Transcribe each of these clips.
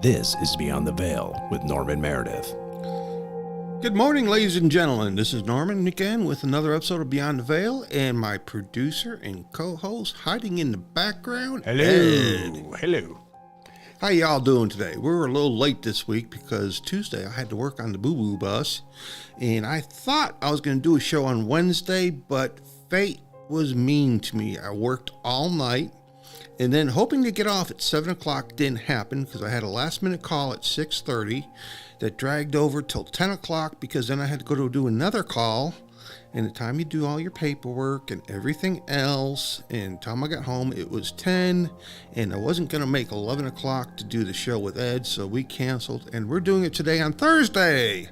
This is Beyond the Veil with Norman Meredith. Good morning, ladies and gentlemen. This is Norman again with another episode of Beyond the Veil, and my producer and co-host hiding in the background, Ed. Hello. How y'all doing today? We were a little late this week because Tuesday I had to work on the Boo Boo bus, and I thought I was going to do a show on Wednesday, but fate was mean to me. I worked all night, and then hoping to get off at 7 o'clock didn't happen because I had a last-minute call at 6:30 that dragged over till 10 o'clock because then I had to go to do another call. And the time you do all your paperwork and everything else, and the time I got home, it was 10, and I wasn't going to make 11 o'clock to do the show with Ed, so we canceled, and we're doing it today on Thursday.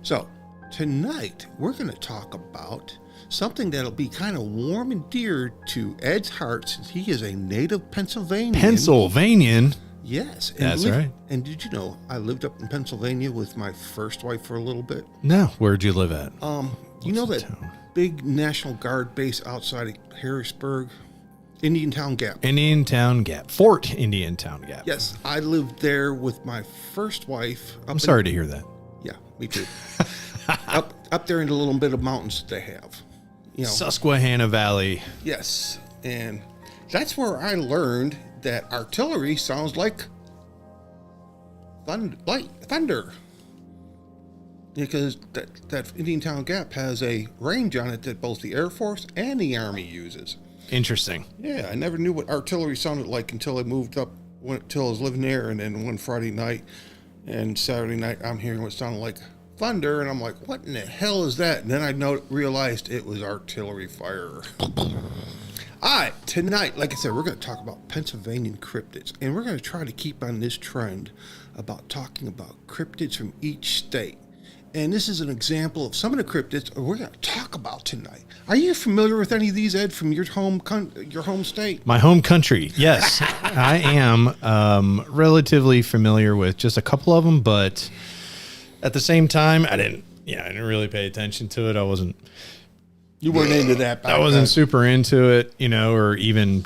So, tonight, we're going to talk about something that'll be kind of warm and dear to Ed's heart since he is a native Pennsylvanian. Pennsylvanian? Yes. That's right. And did you know I lived up in Pennsylvania with my first wife for a little bit? No. Where'd you live at? You know that town? big National Guard base outside of Harrisburg? Indiantown Gap. Indiantown Gap. Fort Indiantown Gap. Yes, I lived there with my first wife. I'm sorry to hear that. Yeah, me too. up there in the little bit of mountains that they have. You know. Susquehanna Valley. Yes, and that's where I learned that artillery sounds like thunder. Because that Indiantown Gap has a range on it that both the Air Force and the Army uses. Interesting. Yeah, I never knew what artillery sounded like until I moved up, until I was living there, and then one Friday night and Saturday night, I'm hearing what sounded like thunder, and I'm like, what in the hell is that? And then I realized it was artillery fire. All right, tonight, like I said, we're going to talk about Pennsylvanian cryptids, and we're going to try to keep on this trend about talking about cryptids from each state. And this is an example of some of the cryptids we're going to talk about tonight. Are you familiar with any of these, Ed, from your home state? My home country, yes. I am relatively familiar with just a couple of them, but at the same time, I didn't really pay attention to it. You weren't into that. I wasn't super into it, or even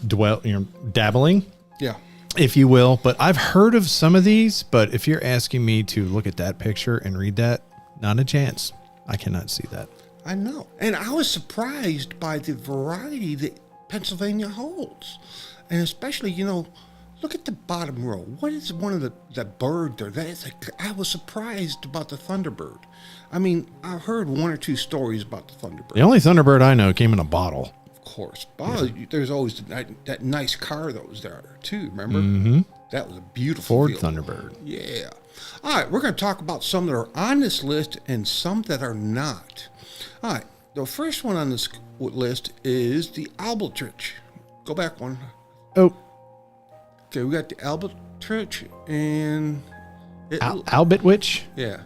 dabbling. Yeah. If you will. But I've heard of some of these, but if you're asking me to look at that picture and read that, not a chance. I cannot see that. I know. And I was surprised by the variety that Pennsylvania holds. And especially, look at the bottom row. What is one of the bird there? I was surprised about the Thunderbird. I mean, I've heard one or two stories about the Thunderbird. The only Thunderbird I know came in a bottle. Of course. There's always that nice car that was there, too, remember? Mm-hmm. That was a beautiful Ford vehicle. Thunderbird. Yeah. All right, we're going to talk about some that are on this list and some that are not. All right, the first one on this list is the albatross. Go back one. Oh. Okay, we got the albatross and... Albitwitch? Yeah.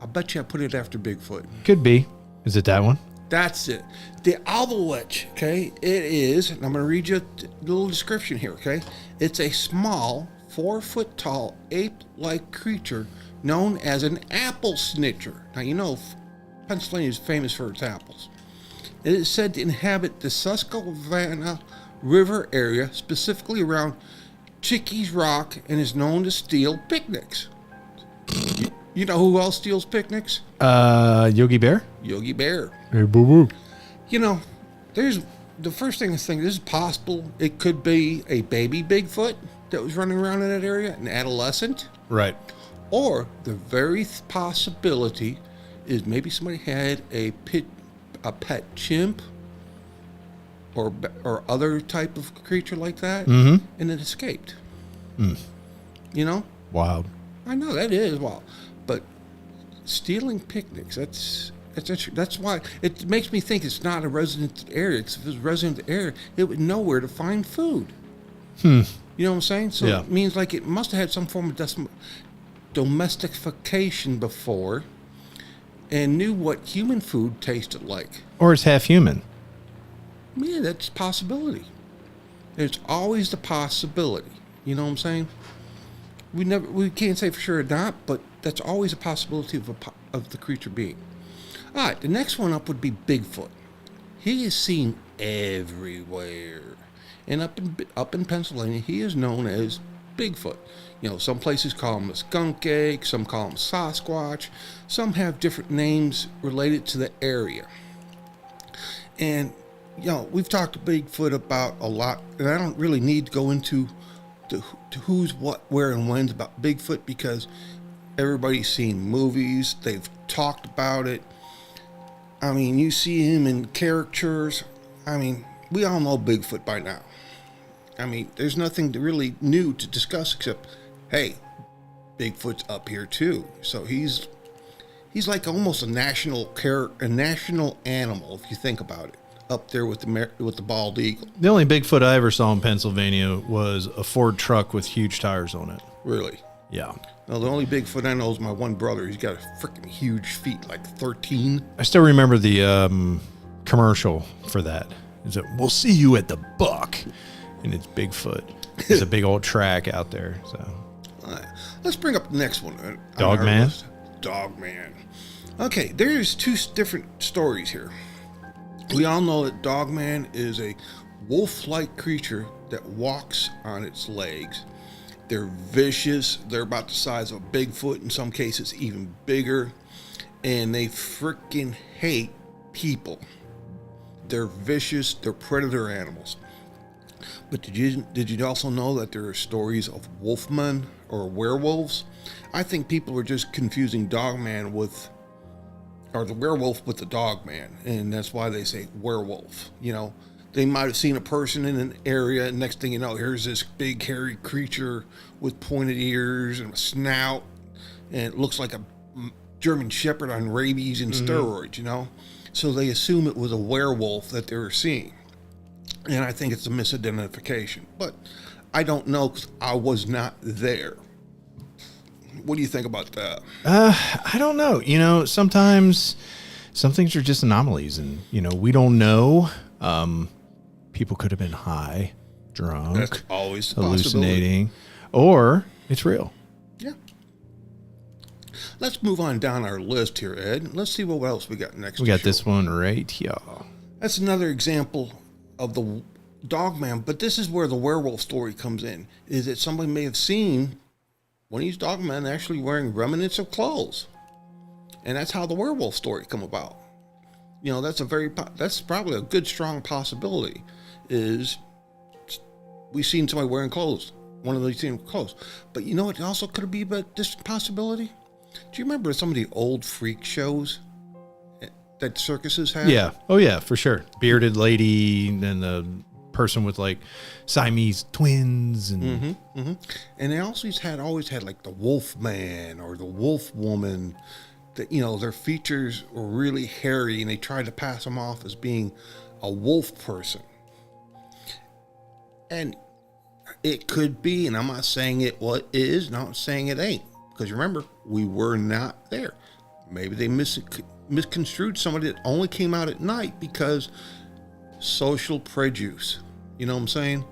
I bet you I put it after Bigfoot. Could be. Is it that one? That's it. The albatross, okay, it is, and I'm going to read you a little description here, okay? It's a small, 4-foot-tall, ape-like creature known as an apple snitcher. Now, Pennsylvania is famous for its apples. It is said to inhabit the Susquehanna River area, specifically around Chickee's Rock, and is known to steal picnics. You know who else steals picnics? Yogi Bear? Yogi Bear. Hey, boo-boo. There's the first thing I think, this is possible. It could be a baby Bigfoot that was running around in that area, an adolescent. Right. Or the very possibility is maybe somebody had a pet chimp or other type of creature like that, and it escaped. Wild. I know that is wild, but stealing picnics, that's why it makes me think it's not a resident area. Because if it was a resident area, it would know where to find food. You know what I'm saying? So yeah. It means like it must have had some form of domestication before and knew what human food tasted like. Or it's half human. Yeah, that's a possibility. There's always the possibility. You know what I'm saying? We can't say for sure or not, but that's always a possibility of the creature being. All right, the next one up would be Bigfoot. He is seen everywhere. And up in Pennsylvania, he is known as Bigfoot. You know, some places call him a skunk ape, some call him Sasquatch, some have different names related to the area. And, you know, we've talked Bigfoot about a lot, and I don't really need to go into to who's, what, where, and when's about Bigfoot because everybody's seen movies, they've talked about it. I mean, you see him in caricatures. I mean, we all know Bigfoot by now. I mean, there's nothing really new to discuss except, hey, Bigfoot's up here too. So he's like almost a national animal if you think about it. Up there with the bald eagle. The only Bigfoot I ever saw in Pennsylvania was a Ford truck with huge tires on it. Really? Yeah. Well, the only Bigfoot I know is my one brother. He's got a freaking huge feet, like 13. I still remember the commercial for that. Is it, we'll see you at the Buck. And it's Bigfoot. There's a big old track out there. So, let's bring up the next one. Dogman? Dogman. Okay, there's two different stories here. We all know that Dogman is a wolf-like creature that walks on its legs. They're vicious. They're about the size of a Bigfoot, in some cases even bigger. And they freaking hate people. They're vicious. They're predator animals. But did you also know that there are stories of wolfmen or werewolves? I think people are just confusing Dogman or the werewolf with the Dogman, and that's why they say werewolf. You know, they might have seen a person in an area, and next thing you know, here's this big hairy creature with pointed ears and a snout, and it looks like a German Shepherd on rabies and steroids, you know? So they assume it was a werewolf that they were seeing. And I think it's a misidentification. But I don't know because I was not there. What do you think about that? I don't know. You know, sometimes some things are just anomalies, and you know, we don't know. People could have been high, drunk, That's always a hallucinating, or it's real. Yeah. Let's move on down our list here, Ed. Let's see what else we got next. We got this one right here. That's another example of the Dogman, but this is where the werewolf story comes in. Is that somebody may have seen one of these Dogmen actually wearing remnants of clothes, and that's how the werewolf story come about. You know, that's probably a good strong possibility. Is we seen somebody wearing clothes, one of these same clothes, but you know what also could be about this possibility? Do you remember some of the old freak shows that circuses had? Yeah. Oh yeah, for sure. Bearded lady and the person with like Siamese twins and and they also always had like the wolf man or the wolf woman that, you know, their features were really hairy and they tried to pass them off as being a wolf person. And it could be, and I'm not saying it what is, not saying it ain't, because remember, we were not there. Maybe they misconstrued somebody that only came out at night because social prejudice. You know what I'm saying?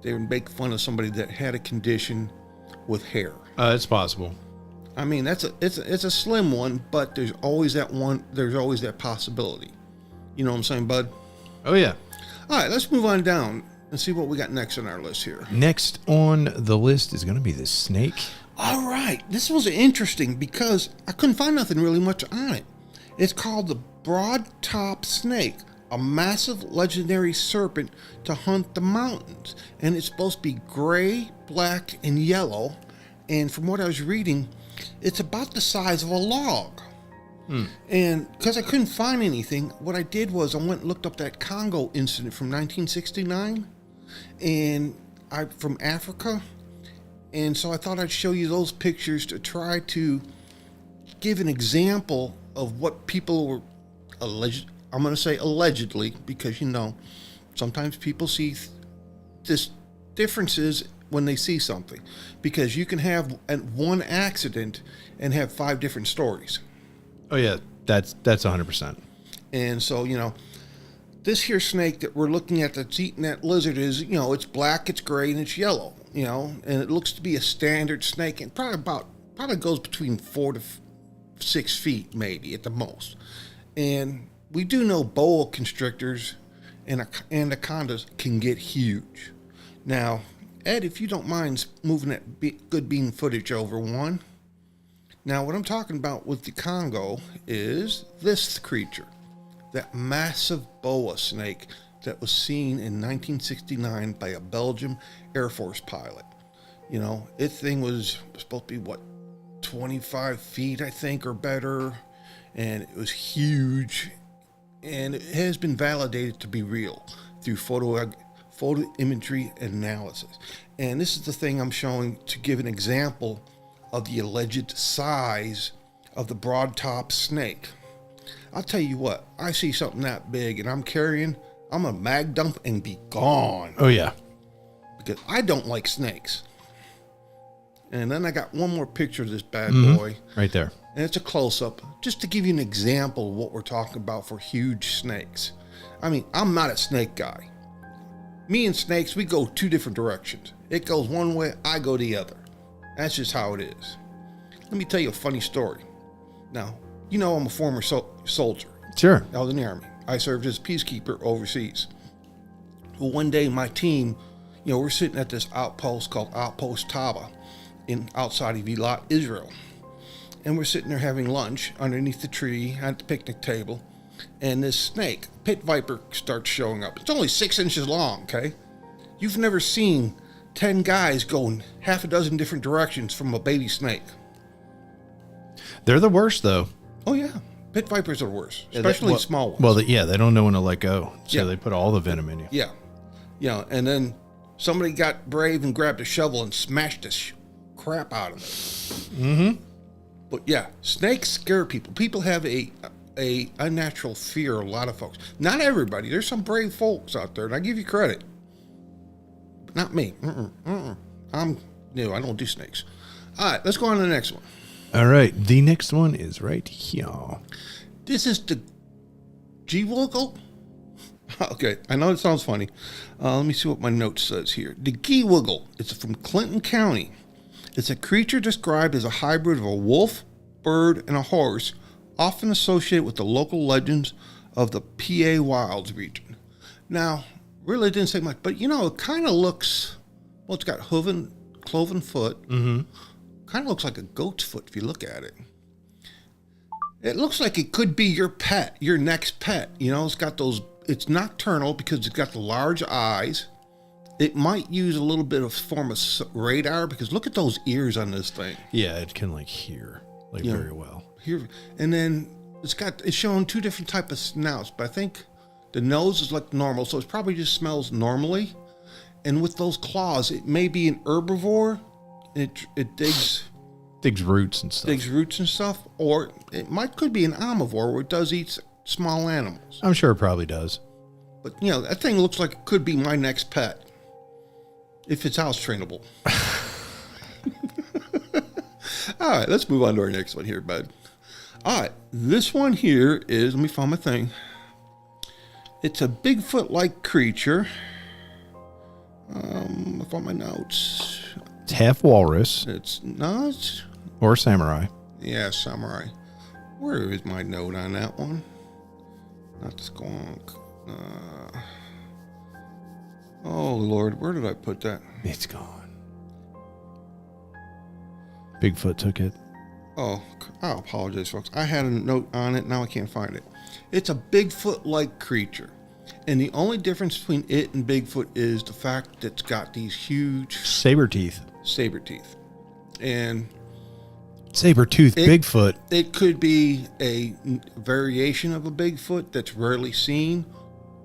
They would make fun of somebody that had a condition with hair. It's possible. I mean, it's a slim one, but there's always that one. There's always that possibility. You know what I'm saying, bud? Oh yeah. All right, let's move on down and see what we got next on our list here. Next on the list is going to be the snake. All right, this was interesting because I couldn't find nothing really much on it. It's called the broad-top snake, a massive legendary serpent to hunt the mountains. And it's supposed to be gray, black, and yellow. And from what I was reading, it's about the size of a log. And because I couldn't find anything, what I did was I went and looked up that Congo incident from 1969 from Africa. And so I thought I'd show you those pictures to try to give an example of what people were I'm going to say allegedly, because, you know, sometimes people see this differences when they see something, because you can have one accident and have 5 different stories. Oh yeah, that's 100%. And so, you know, this here snake that we're looking at that's eating that lizard is, you know, it's black, it's gray, and it's yellow, you know, and it looks to be a standard snake, and probably goes between 4 to 6 feet, maybe at the most. And we do know boa constrictors and anacondas can get huge. Now, Ed, if you don't mind moving that good bean footage over one. Now, what I'm talking about with the Congo is this creature, that massive boa snake that was seen in 1969 by a Belgian Air Force pilot. You know, it thing was supposed to be, 25 feet, I think, or better, and it was huge, and it has been validated to be real through photo imagery analysis. And this is the thing I'm showing to give an example of the alleged size of the broad-top snake. I'll tell you what, I see something that big and I'm a mag dump and be gone. Oh, yeah. Because I don't like snakes. And then I got one more picture of this bad boy. Right there. And it's a close-up, just to give you an example of what we're talking about for huge snakes. I mean, I'm not a snake guy. Me and snakes, we go two different directions. It goes one way, I go the other. That's just how it is. Let me tell you a funny story. Now, you know I'm a former soldier. Sure. I was in the Army. I served as a peacekeeper overseas. Well, one day my team, we're sitting at this outpost called Outpost Taba outside of Eilat, Israel. And we're sitting there having lunch underneath the tree at the picnic table. And this snake, pit viper, starts showing up. It's only 6 inches long, okay? You've never seen 10 guys going half a dozen different directions from a baby snake. They're the worst, though. Oh, yeah. Pit vipers are worse, especially small ones. Well, they don't know when to let go. So Yeah. they put all the venom in you. Yeah. Yeah, and then somebody got brave and grabbed a shovel and smashed the crap out of it. Mm-hmm. But yeah, snakes scare people. People have a unnatural fear, a lot of folks. Not everybody. There's some brave folks out there, and I give you credit. But not me. I'm new. I don't do snakes. All right, let's go on to the next one. All right. The next one is right here. This is the Gewiggle. Okay, I know it sounds funny. Let me see what my note says here. The Gewiggle. It's from Clinton County. It's a creature described as a hybrid of a wolf, bird, and a horse, often associated with the local legends of the PA Wilds region. Now, really didn't say much, but it kind of looks, it's got cloven foot. Mm-hmm. Kind of looks like a goat's foot if you look at it. It looks like it could be your pet, your next pet. It's got it's nocturnal because it's got the large eyes. It might use a little bit of form of radar because look at those ears on this thing. Yeah, it can hear very well. Here, and then it's showing two different type of snouts, but I think the nose is like normal, so it probably just smells normally. And with those claws, it may be an herbivore. It digs roots and stuff. Or it could be an omnivore where it does eat small animals. I'm sure it probably does. But that thing looks like it could be my next pet. If it's house trainable. All right, let's move on to our next one here, bud. All right, this one here is, let me find my thing. It's a Bigfoot-like creature. I found my notes. It's half walrus. It's not. Or samurai. Yeah, samurai. Where is my note on that one? Not the skunk. Oh, Lord, where did I put that? It's gone. Bigfoot took it. Oh, I apologize, folks. I had a note on it. Now I can't find it. It's a Bigfoot-like creature. And the only difference between it and Bigfoot is the fact that it's got these huge saber teeth. And saber-tooth Bigfoot. It could be a variation of a Bigfoot that's rarely seen,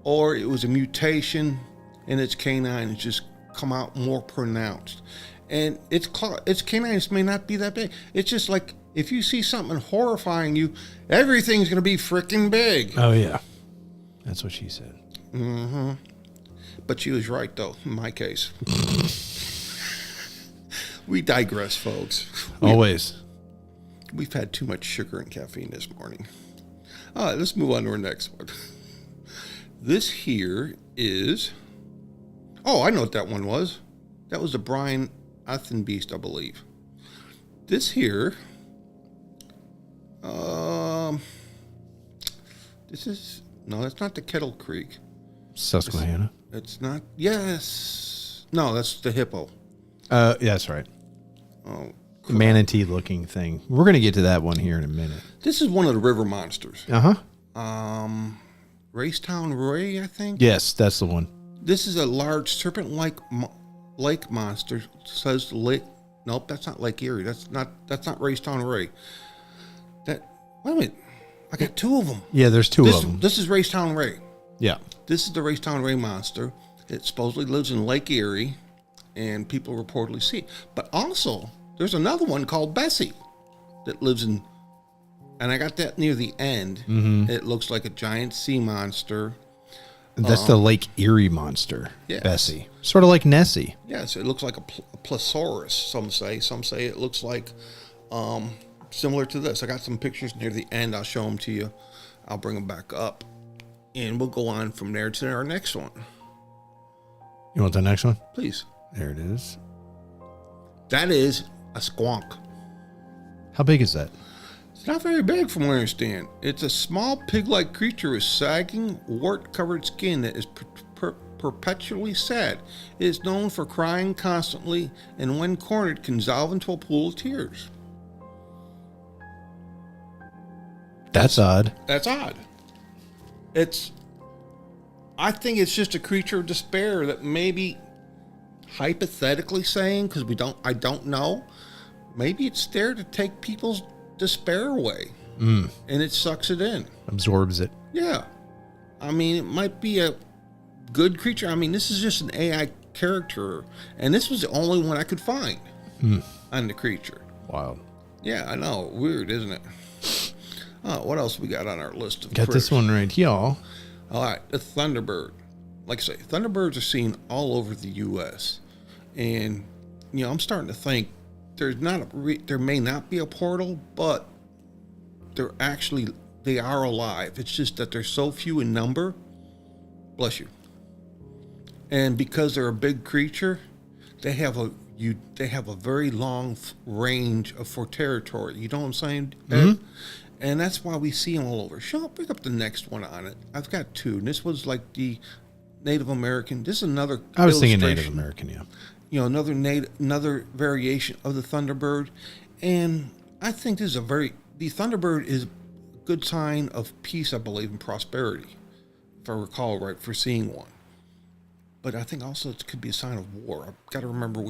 or it was a mutation and its canines just come out more pronounced. And its canines may not be that big. It's just like if you see something horrifying you, everything's going to be freaking big. Oh, yeah. That's what she said. Mm-hmm. But she was right, though, in my case. We digress, folks. Always. We've had too much sugar and caffeine this morning. All right, let's move on to our next one. This here is... Oh, I know what that one was. That was the Brian Athenbeast, I believe. This here... This is... No, that's not the Kettle Creek. Susquehanna. It's not... Yes. No, that's the hippo. Yeah, that's right. Oh, Manatee looking thing. We're going to get to that one here in a minute. this is one of the river monsters. Uh-huh. Racetown Ray, I think. Yes, that's the one. This is a large serpent-like lake monster. Says lake. Nope, that's not Lake Erie. That's not Racetown Ray. Wait a minute. I got two of them. Yeah, there's two of them. This is Racetown Ray. Yeah. This is the Racetown Ray monster. It supposedly lives in Lake Erie, and people reportedly see it. But also, there's another one called Bessie that lives in, and I got that near the end. Mm-hmm. It looks like a giant sea monster. That's the Lake Erie monster, Yes. Bessie. Sort of like Nessie. Yes, it looks like a Plesiosaurus, some say. Some say it looks like similar to this. I got some pictures near the end. I'll show them to you. I'll bring them back up. And we'll go on from there to our next one. You want the next one? Please. There it is. That is a squonk. How big is that? It's not very big from what I understand. It's a small pig-like creature with sagging, wart-covered skin that is perpetually sad. It is known for crying constantly, and when cornered, can dissolve into a pool of tears. That's odd. That's odd. I think it's just a creature of despair that maybe, hypothetically saying, because I don't know, maybe it's there to take people's despair away, and it sucks it in. Absorbs it. Yeah. I mean, it might be a good creature. I mean, this is just an AI character, and this was the only one I could find on the creature. Wild. Yeah, I know. Weird, isn't it? What else we got on our list of Got this one right here. All right, the Thunderbird. Like I say, Thunderbirds are seen all over the U.S. And, I'm starting to think there may not be a portal, but they are alive. It's just that they're so few in number. Bless you. And because they're a big creature, they have a very long range for territory. You know what I'm saying, Ed? Mm-hmm. And that's why we see them all over. Bring up the next one on it. I've got two. And this was like the Native American. This is another. I was thinking Native American, yeah. Another variation of the Thunderbird. And I think this is the Thunderbird is a good sign of peace, I believe, and prosperity, if I recall right, for seeing one. But I think also it could be a sign of war. I've got to remember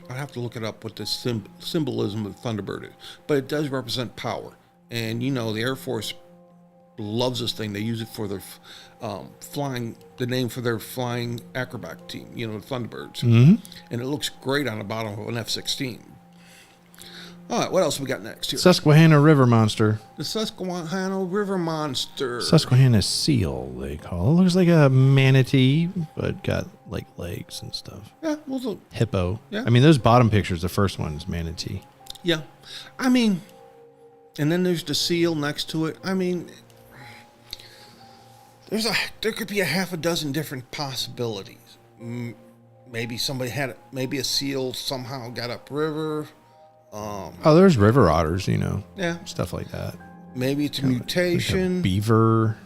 I have to look it up what the symbolism of the Thunderbird is. But it does represent power. And, the Air Force loves this thing. They use it for their the name for their flying acrobat team, the Thunderbirds. Mm-hmm. And it looks great on the bottom of an F-16. All right, what else we got next here? Susquehanna River Monster. The Susquehanna River Monster. Susquehanna seal, they call it. Looks like a manatee, but got like legs and stuff. Yeah, hippo. Yeah. I mean, those bottom pictures, the first one is manatee. Yeah. I mean, and then there's the seal next to it. I mean, there could be a half a dozen different possibilities. Maybe maybe a seal somehow got upriver. There's river otters, Yeah. stuff like that. Maybe it's a mutation. Like a beaver.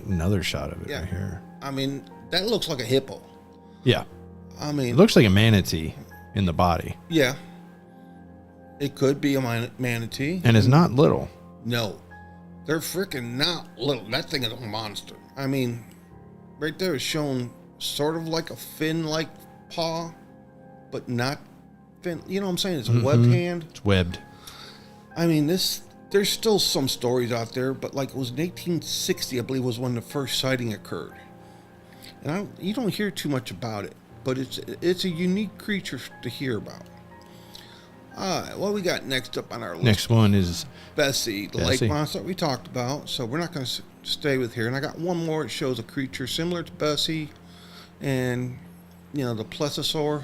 Another shot of it right here. I mean, that looks like a hippo. Yeah. I mean, it looks like a manatee in the body. Yeah. It could be a manatee. And it's not little. No. They're freaking not little. That thing is a monster. I mean, right there is shown sort of like a fin-like paw, but not fin. You know what I'm saying? It's a webbed hand. It's webbed. I mean, there's still some stories out there, but like it was in 1860, I believe, was when the first sighting occurred. And you don't hear too much about it, but it's a unique creature to hear about. All right, what we got next up on our list? Next one is Bessie, the lake monster we talked about. So we're not going to stay with here. And I got one more. It shows a creature similar to Bessie, and the plesiosaur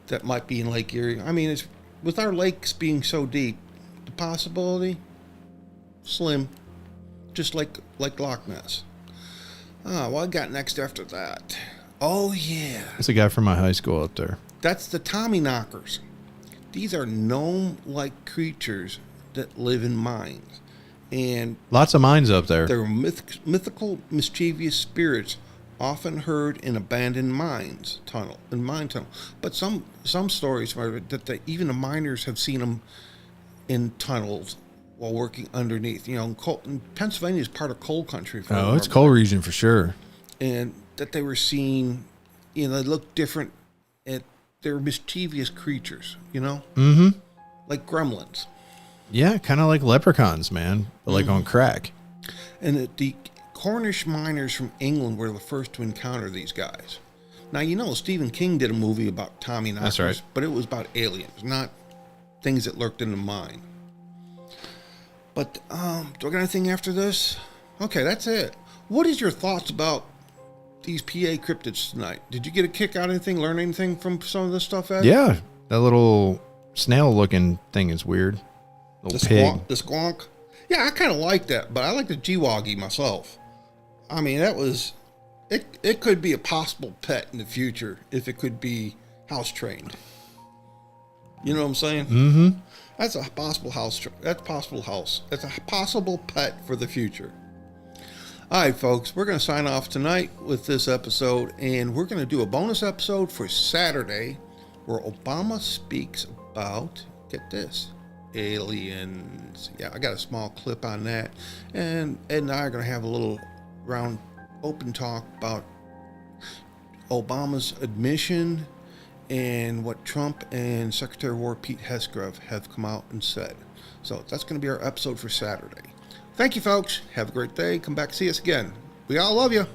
that might be in Lake Erie. I mean, with our lakes being so deep, the possibility slim, just like Loch Ness. What I got next after that? Oh yeah, it's a guy from my high school up there. That's the Tommyknockers. These are gnome-like creatures that live in mines. And lots of mines up there. They're mythical, mischievous spirits often heard in abandoned mine tunnel. But some stories are that even the miners have seen them in tunnels while working underneath. You know, Pennsylvania is part of coal country. Oh, it's coal region for sure. And that they were seen, they look different. They're mischievous creatures, Mm-hmm. like gremlins. Yeah, kind of like leprechauns, man, but like on crack. And the Cornish miners from England were the first to encounter these guys. Now, Stephen King did a movie about Tommy Knockers, That's right. But it was about aliens, not things that lurked in the mine. But do I got anything after this? Okay, that's it. What is your thoughts about these PA cryptids tonight? Did you get a kick out of anything, learn anything from some of this stuff, Ed? Yeah, that little snail-looking thing is weird. Little pig. The squonk? Yeah, I kind of like that, but I like the Gewoggy myself. I mean, that was... It could be a possible pet in the future if it could be house-trained. You know what I'm saying? Mm-hmm. That's a possible That's a possible pet for the future. All right, folks, we're going to sign off tonight with this episode, and we're going to do a bonus episode for Saturday where Obama speaks about, get this, aliens. Yeah, I got a small clip on that, and Ed and I are going to have a little round open talk about Obama's admission and what Trump and Secretary of War Pete Hegseth have come out and said. So that's going to be our episode for Saturday. Thank you, folks. Have a great day. Come back and see us again. We all love you.